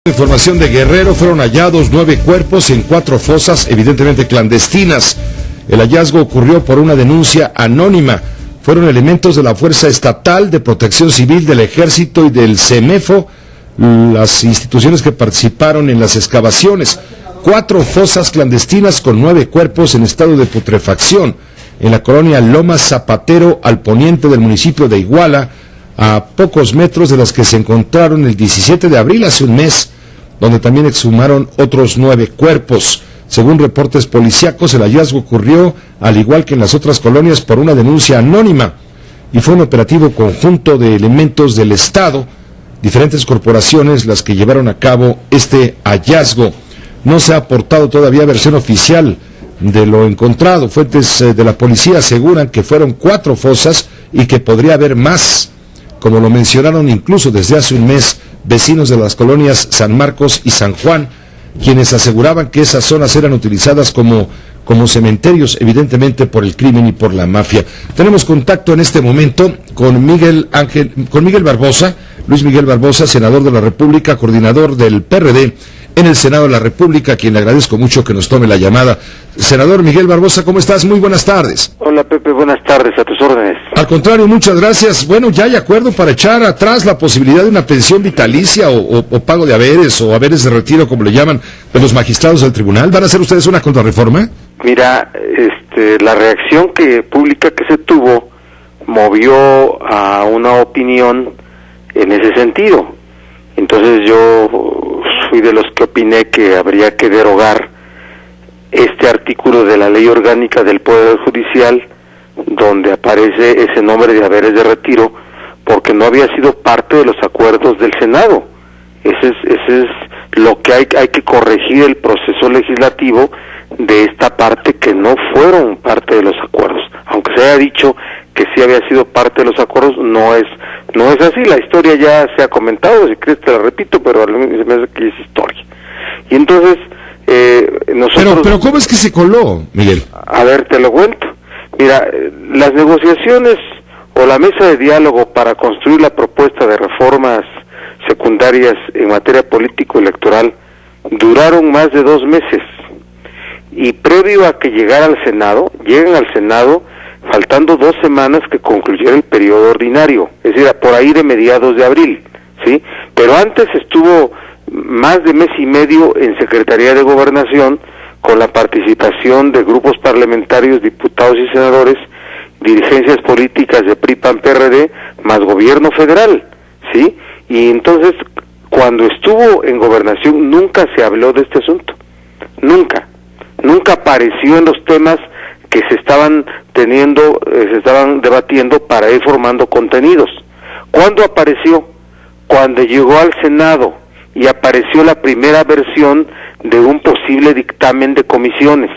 Información de Guerrero, fueron hallados 9 cuerpos en 4 fosas, evidentemente clandestinas. El hallazgo ocurrió por una denuncia anónima. Fueron elementos de la Fuerza Estatal de Protección Civil, del Ejército y del CEMEFO, las instituciones que participaron en las excavaciones. 4 fosas clandestinas con 9 cuerpos en estado de putrefacción, en la colonia Lomas Zapatero, al poniente del municipio de Iguala, a pocos metros de las que se encontraron el 17 de abril, hace un mes, donde también exhumaron otros 9 cuerpos. Según reportes policíacos, el hallazgo ocurrió, al igual que en las otras colonias, por una denuncia anónima, y fue un operativo conjunto de elementos del Estado, diferentes corporaciones las que llevaron a cabo este hallazgo. No se ha aportado todavía versión oficial de lo encontrado. Fuentes de la policía aseguran que fueron 4 fosas y que podría haber más, como lo mencionaron incluso desde hace un mes vecinos de las colonias San Marcos y San Juan, quienes aseguraban que esas zonas eran utilizadas como cementerios, evidentemente por el crimen y por la mafia. Tenemos contacto en este momento con Miguel Barbosa, Luis Miguel Barbosa, senador de la República, coordinador del PRD en el Senado de la República, a quien le agradezco mucho que nos tome la llamada. Senador Miguel Barbosa, ¿cómo estás? Muy buenas tardes. Hola Pepe, buenas tardes, a tus órdenes. Al contrario, muchas gracias. Bueno, ya hay acuerdo para echar atrás la posibilidad de una pensión vitalicia o pago de haberes o haberes de retiro, como le llaman, de los magistrados del tribunal. ¿Van a hacer ustedes una contrarreforma? Mira, la reacción pública que se tuvo movió a una opinión en ese sentido. Entonces yo fui de los que opiné que habría que derogar este artículo de la Ley Orgánica del Poder Judicial, donde aparece ese nombre de haberes de retiro, porque no había sido parte de los acuerdos del Senado. Ese es lo que hay que corregir, el proceso legislativo de esta parte, que no fueron parte de los acuerdos. Aunque se haya dicho que sí había sido parte de los acuerdos, no es así. La historia ya se ha comentado, si quieres te la repito, pero a mí se me hace que es historia. Y entonces nosotros... Pero ¿cómo es que se coló, Miguel? A ver, te lo cuento. Mira, las negociaciones o la mesa de diálogo para construir la propuesta de reformas secundarias en materia político-electoral duraron más de 2 meses. Y previo a que llegan al Senado faltando 2 semanas que concluyera el periodo ordinario, es decir, por ahí de mediados de abril, ¿sí? Pero antes estuvo más de mes y medio en Secretaría de Gobernación, con la participación de grupos parlamentarios, diputados y senadores, dirigencias políticas de PRI, PAN, PRD, más gobierno federal, ¿sí? Y entonces, cuando estuvo en Gobernación, nunca se habló de este asunto, nunca apareció en los temas que se estaban debatiendo para ir formando contenidos. ¿Cuándo apareció? Cuando llegó al Senado y apareció la primera versión de un posible dictamen de comisiones.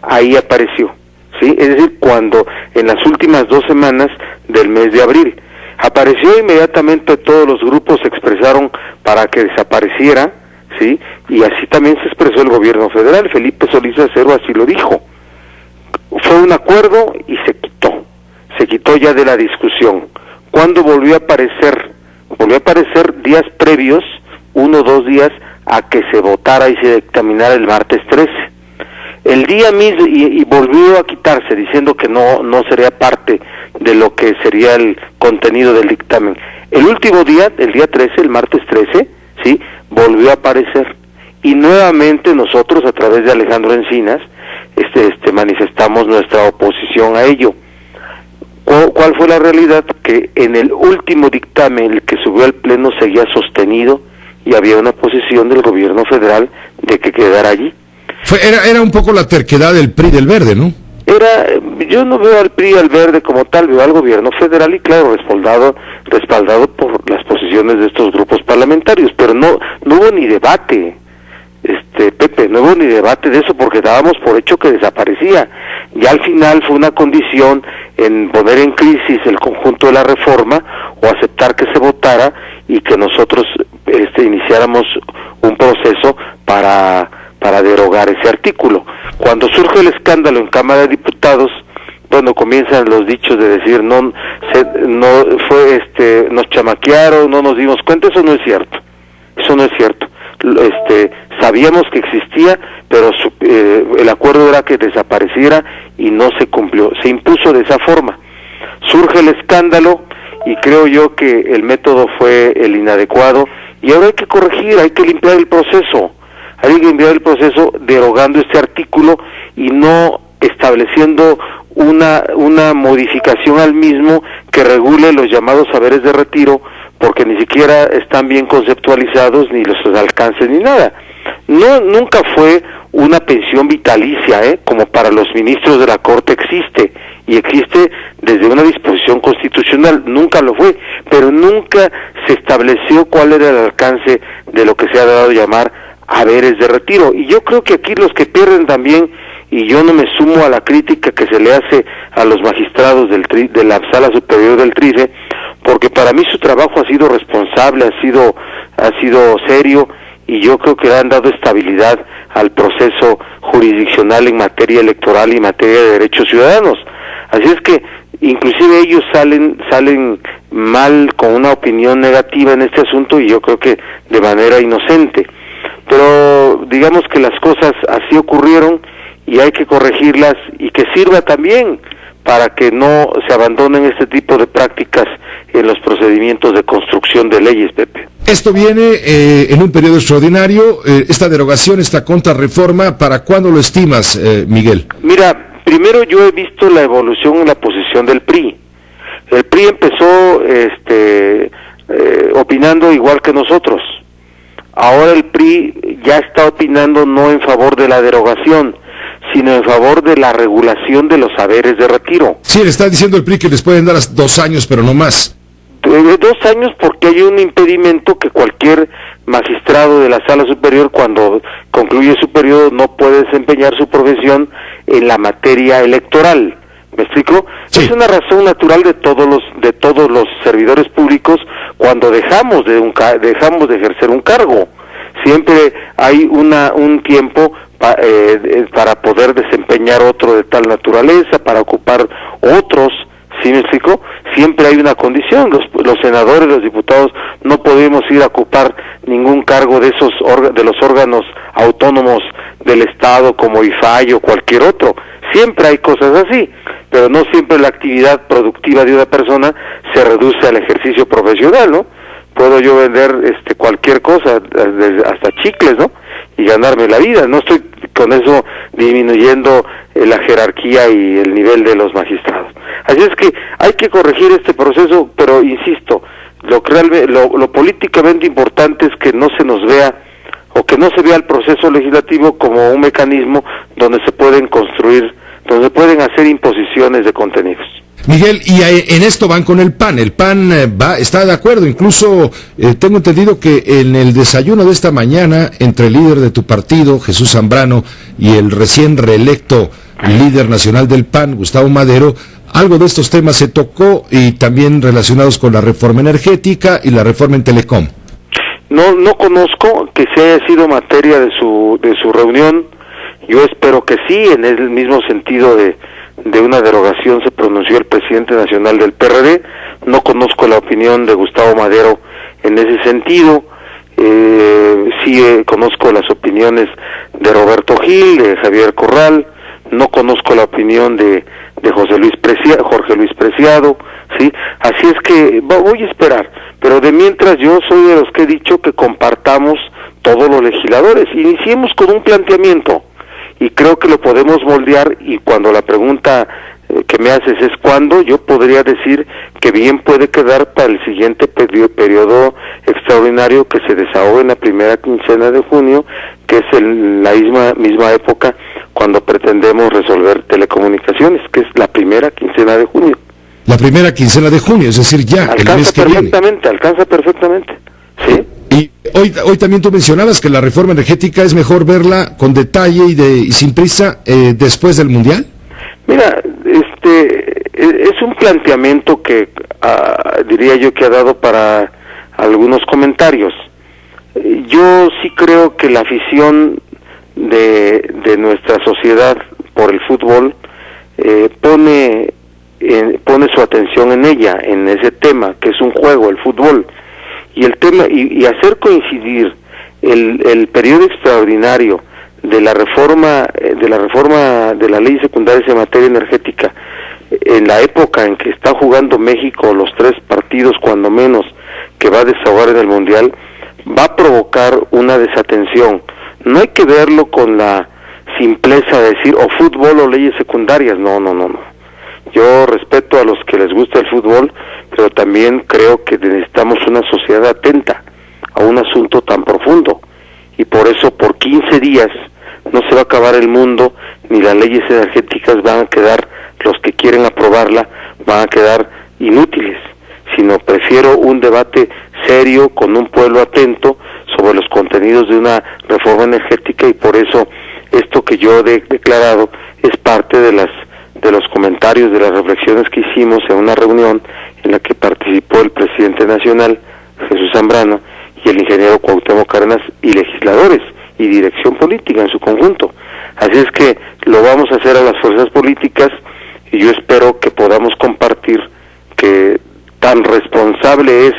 Ahí apareció, ¿sí? Es decir, cuando en las últimas 2 semanas del mes de abril. Apareció inmediatamente, todos los grupos se expresaron para que desapareciera, ¿sí? Y así también se expresó el gobierno federal. Felipe Solís Acero así lo dijo. Fue un acuerdo y se quitó ya de la discusión. ¿Cuándo volvió a aparecer? Volvió a aparecer días previos, 1 o 2 días a que se votara y se dictaminara el martes 13. El día mismo, y volvió a quitarse, diciendo que no sería parte de lo que sería el contenido del dictamen. El último día, el día 13, el martes 13, ¿sí?, volvió a aparecer. Y nuevamente nosotros, a través de Alejandro Encinas, manifestamos nuestra oposición a ello. ¿Cuál fue la realidad? Que en el último dictamen, el que subió al Pleno, seguía sostenido y había una posición del gobierno federal de que quedara allí. Era un poco la terquedad del PRI del Verde, ¿no? Yo no veo al PRI y al Verde como tal, veo al gobierno federal y claro, respaldado por las posiciones de estos grupos parlamentarios, pero no hubo ni debate. Pepe, no hubo ni debate de eso porque dábamos por hecho que desaparecía. Y al final fue una condición en poner en crisis el conjunto de la reforma o aceptar que se votara y que nosotros iniciáramos un proceso para derogar ese artículo. Cuando surge el escándalo en Cámara de Diputados, bueno, comienzan los dichos de decir nos chamaquearon, no nos dimos cuenta. Eso no es cierto. sabíamos que existía, pero el acuerdo era que desapareciera y no se cumplió, se impuso de esa forma. Surge el escándalo y creo yo que el método fue el inadecuado y ahora hay que corregir, hay que limpiar el proceso, derogando este artículo y no estableciendo una modificación al mismo que regule los llamados saberes de retiro, porque ni siquiera están bien conceptualizados, ni los alcances, ni nada. Nunca fue una pensión vitalicia, como para los ministros de la Corte existe, y existe desde una disposición constitucional, nunca lo fue, pero nunca se estableció cuál era el alcance de lo que se ha dado a llamar haberes de retiro, y yo creo que aquí los que pierden también, y yo no me sumo a la crítica que se le hace a los magistrados de la Sala Superior del TRICE, porque para mí su trabajo ha sido responsable, ha sido serio, y yo creo que le han dado estabilidad al proceso jurisdiccional en materia electoral y materia de derechos ciudadanos. Así es que inclusive ellos salen mal con una opinión negativa en este asunto, y yo creo que de manera inocente. Pero digamos que las cosas así ocurrieron y hay que corregirlas, y que sirva también para que no se abandonen este tipo de prácticas en los procedimientos de construcción de leyes, Pepe. Esto viene en un periodo extraordinario, esta derogación, esta contrarreforma, ¿para cuándo lo estimas, Miguel? Mira, primero yo he visto la evolución en la posición del PRI. El PRI empezó opinando igual que nosotros. Ahora el PRI ya está opinando no en favor de la derogación, sino en favor de la regulación de los saberes de retiro. Sí, le está diciendo el PRI que les pueden dar 2 años, pero no más. 2 años porque hay un impedimento que cualquier magistrado de la Sala Superior, cuando concluye su periodo, no puede desempeñar su profesión en la materia electoral. ¿Me explico? Sí. Es una razón natural de todos los servidores públicos cuando dejamos de ejercer un cargo. Siempre hay un tiempo para poder desempeñar otro de tal naturaleza, para ocupar otros. ¿Sí me explico? Siempre hay una condición. Los senadores, los diputados, no podemos ir a ocupar ningún cargo de los órganos autónomos del Estado como IFAI o cualquier otro. Siempre hay cosas así, pero no siempre la actividad productiva de una persona se reduce al ejercicio profesional, ¿no? Puedo yo vender cualquier cosa, hasta chicles, ¿no? Y ganarme la vida. No estoy con eso disminuyendo la jerarquía y el nivel de los magistrados. Así es que hay que corregir este proceso, pero insisto, lo políticamente importante es que no se nos vea, o que no se vea el proceso legislativo como un mecanismo donde se pueden construir, donde pueden hacer imposiciones de contenidos. Miguel, y en esto van con el PAN. El PAN está de acuerdo. Incluso tengo entendido que en el desayuno de esta mañana, entre el líder de tu partido, Jesús Zambrano, y el recién reelecto líder nacional del PAN, Gustavo Madero, algo de estos temas se tocó, y también relacionados con la reforma energética y la reforma en Telecom. No conozco que se haya sido materia de su reunión. Yo espero que sí, en el mismo sentido de una derogación se pronunció el presidente nacional del PRD. No conozco la opinión de Gustavo Madero en ese sentido. Sí conozco las opiniones de Roberto Gil, de Javier Corral. No conozco la opinión de Jorge Luis Preciado, ¿sí? Así es que voy a esperar, pero de mientras yo soy de los que he dicho que compartamos todos los legisladores, iniciemos con un planteamiento, y creo que lo podemos moldear, y cuando la pregunta que me haces es cuándo, yo podría decir que bien puede quedar para el siguiente periodo extraordinario que se desahogue en la primera quincena de junio, que es la misma época cuando pretendemos resolver telecomunicaciones, que es la primera quincena de junio. La primera quincena de junio, es decir, ya el mes que viene. Alcanza perfectamente, ¿sí? Y hoy también tú mencionabas que la reforma energética es mejor verla con detalle y sin prisa después del Mundial. Mira, es un planteamiento que diría yo que ha dado para algunos comentarios. Yo sí creo que la afición de nuestra sociedad por el fútbol pone su atención en ella, en ese tema que es un juego, el fútbol, y el tema y hacer coincidir el periodo extraordinario de la reforma de la ley secundaria en materia energética, en la época en que está jugando México los 3 partidos cuando menos que va a desahogar en el Mundial, va a provocar una desatención. No hay que verlo con la simpleza de decir o fútbol o leyes secundarias, no. Yo respeto a los que les gusta el fútbol, pero también creo que necesitamos una sociedad atenta a un asunto tan profundo, y por eso por 15 días no se va a acabar el mundo, ni las leyes energéticas van a quedar, los que quieren aprobarla van a quedar inútiles, sino prefiero un debate serio con un pueblo atento sobre los contenidos de una reforma energética, y por eso esto que yo he declarado es parte de los comentarios, de las reflexiones que hicimos en una reunión en la que participó el presidente nacional, Jesús Zambrano, y el ingeniero Cuauhtémoc Cárdenas, y legisladores y dirección política en su conjunto. Así es que lo vamos a hacer a las fuerzas políticas, y yo espero que podamos compartir que tan responsable es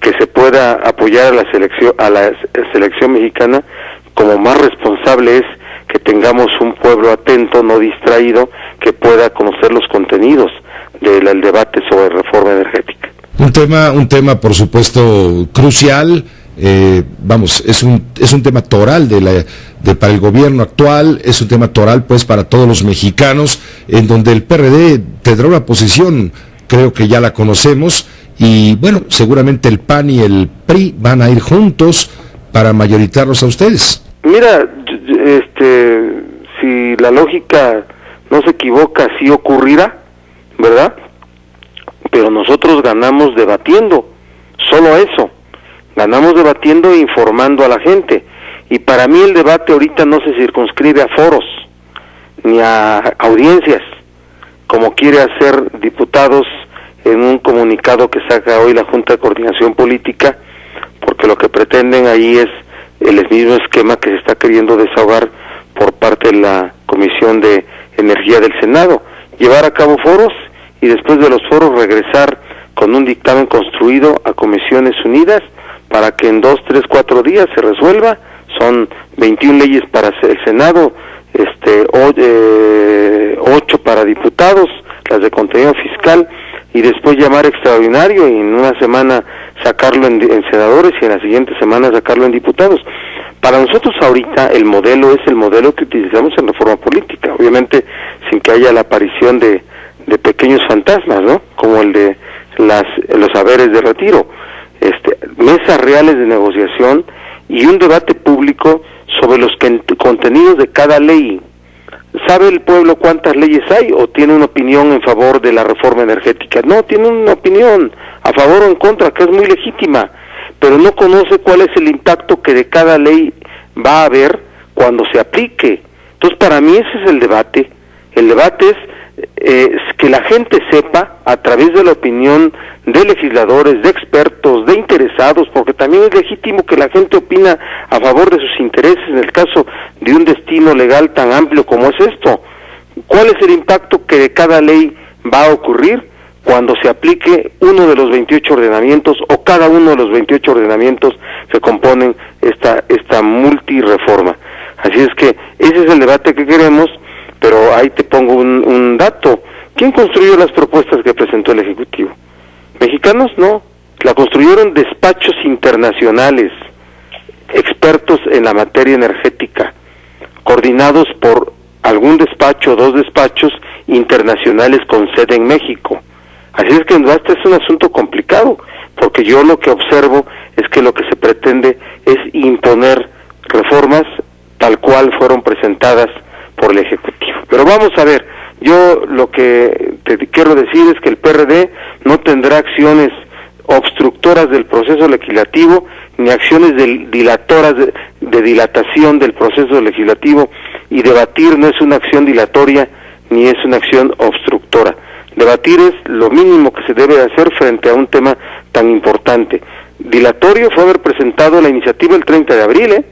que se pueda apoyar a la selección mexicana, como más responsable es que tengamos un pueblo atento, no distraído, que pueda conocer los contenidos del debate sobre reforma energética. Un tema por supuesto crucial, es un tema toral para el gobierno actual, es un tema toral pues para todos los mexicanos, en donde el PRD tendrá una posición, creo que ya la conocemos, y bueno, seguramente el PAN y el PRI van a ir juntos para mayorizarlos a ustedes. Mira, si la lógica no se equivoca, sí ocurrirá, ¿verdad? Pero nosotros ganamos debatiendo, solo eso, ganamos debatiendo e informando a la gente, y para mí el debate ahorita no se circunscribe a foros, ni a audiencias, como quiere hacer Diputados en un comunicado que saca hoy la Junta de Coordinación Política, porque lo que pretenden ahí es el mismo esquema que se está queriendo desahogar por parte de la Comisión de Energía del Senado, llevar a cabo foros y después de los foros regresar con un dictamen construido a Comisiones Unidas para que en 2, 3, 4 días se resuelva. Son 21 leyes para el Senado, 8 para diputados, las de contenido fiscal, y después llamar extraordinario y en una semana sacarlo en senadores y en la siguiente semana sacarlo en diputados. Para nosotros ahorita el modelo es el modelo que utilizamos en reforma política, obviamente sin que haya la aparición de pequeños fantasmas, ¿no? Como el de los haberes de retiro, mesas reales de negociación y un debate público sobre los contenidos de cada ley. ¿Sabe el pueblo cuántas leyes hay o tiene una opinión en favor de la reforma energética? No, tiene una opinión a favor o en contra, que es muy legítima, pero no conoce cuál es el impacto que de cada ley va a haber cuando se aplique. Entonces, para mí ese es el debate. El debate es que la gente sepa, a través de la opinión de legisladores, de expertos, de interesados, porque también es legítimo que la gente opina a favor de sus intereses en el caso de un destino legal tan amplio como es esto. ¿Cuál es el impacto que de cada ley va a ocurrir cuando se aplique uno de los 28 ordenamientos o cada uno de los 28 ordenamientos que componen esta multireforma? Así es que ese es el debate que queremos, pero ahí te pongo un dato. ¿Quién construyó las propuestas que presentó el Ejecutivo? Mexicanos no, la construyeron despachos internacionales, expertos en la materia energética, coordinados por algún despacho o 2 despachos internacionales con sede en México. Así es que este es un asunto complicado, porque yo lo que observo es que lo que se pretende es imponer reformas tal cual fueron presentadas por el Ejecutivo. Pero vamos a ver, yo lo que te quiero decir es que el PRD no tendrá acciones obstructoras del proceso legislativo, ni acciones dilatoras de dilatación del proceso legislativo, y debatir no es una acción dilatoria ni es una acción obstructora. Debatir es lo mínimo que se debe hacer frente a un tema tan importante. Dilatorio fue haber presentado la iniciativa el 30 de abril,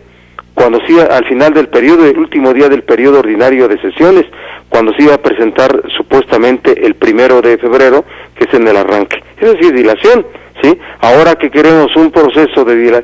cuando se iba al final del periodo, el último día del periodo ordinario de sesiones, cuando se iba a presentar supuestamente el 1 de febrero, que es en el arranque. Es decir, dilación, ¿sí? Ahora que queremos un proceso de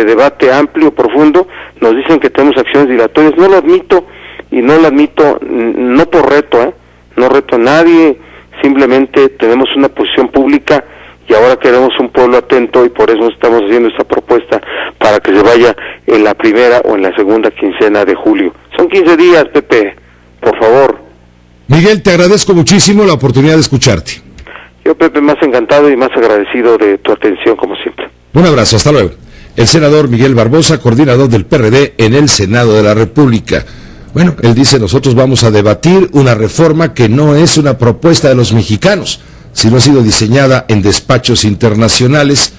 debate amplio, profundo, nos dicen que tenemos acciones dilatorias. No lo admito, y no lo admito, no por reto, no reto a nadie, simplemente tenemos una posición pública y ahora queremos un pueblo atento, y por eso estamos haciendo esta propuesta para que se vaya en la primera o en la segunda quincena de julio. Son 15 días, Pepe, por favor. Miguel, te agradezco muchísimo la oportunidad de escucharte. Yo, Pepe, más encantado y más agradecido de tu atención, como siempre. Un abrazo, hasta luego. El senador Miguel Barbosa, coordinador del PRD en el Senado de la República. Bueno, él dice, nosotros vamos a debatir una reforma que no es una propuesta de los mexicanos, sino ha sido diseñada en despachos internacionales